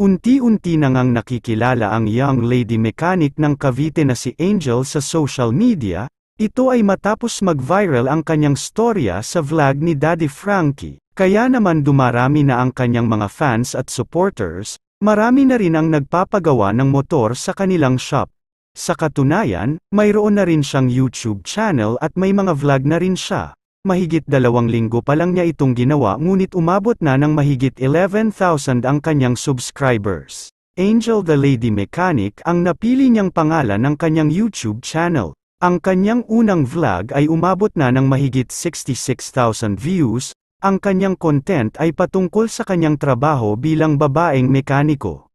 Unti-unti na ngang nakikilala ang young lady mechanic ng Cavite na si Angel sa social media. Ito ay matapos mag-viral ang kanyang storya sa vlog ni Daddy Frankie. Kaya naman dumarami na ang kanyang mga fans at supporters, marami na rin ang nagpapagawa ng motor sa kanilang shop. Sa katunayan, mayroon na rin siyang YouTube channel at may mga vlog na rin siya. Mahigit 2 linggo pa lang niya itong ginawa ngunit umabot na ng mahigit 11,000 ang kanyang subscribers. Angel the Lady Mechanic ang napili niyang pangalan ng kanyang YouTube channel. Ang kanyang unang vlog ay umabot na ng mahigit 66,000 views. Ang kanyang content ay patungkol sa kanyang trabaho bilang babaeng mekaniko.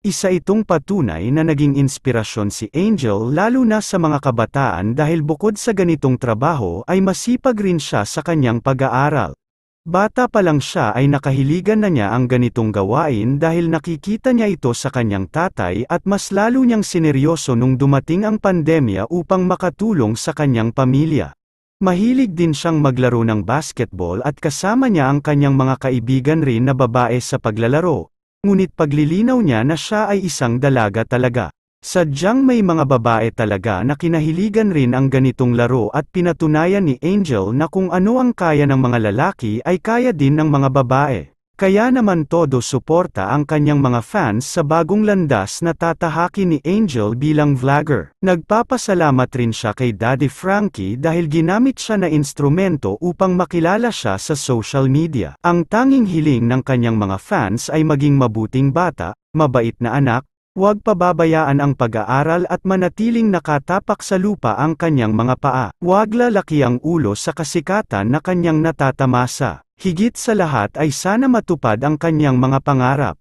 Isa itong patunay na naging inspirasyon si Angel lalo na sa mga kabataan dahil bukod sa ganitong trabaho ay masipag rin siya sa kanyang pag-aaral. Bata pa lang siya ay nakahiligan na niya ang ganitong gawain dahil nakikita niya ito sa kanyang tatay at mas lalo niyang sineryoso nung dumating ang pandemya upang makatulong sa kanyang pamilya. Mahilig din siyang maglaro ng basketball at kasama niya ang kanyang mga kaibigan rin na babae sa paglalaro. Ngunit paglilinaw niya na siya ay isang dalaga talaga. Sadyang may mga babae talaga na kinahiligan rin ang ganitong laro at pinatunayan ni Angel na kung ano ang kaya ng mga lalaki ay kaya din ng mga babae. Kaya naman todo suporta ang kanyang mga fans sa bagong landas na tatahakin ni Angel bilang vlogger. Nagpapasalamat rin siya kay Daddy Frankie dahil ginamit siya na instrumento upang makilala siya sa social media. Ang tanging hiling ng kanyang mga fans ay maging mabuting bata, mabait na anak, huwag pababayaan ang pag-aaral at manatiling nakatapak sa lupa ang kanyang mga paa. Huwag lalaki ang ulo sa kasikatan na kanyang natatamasa. Higit sa lahat ay sana matupad ang kanyang mga pangarap.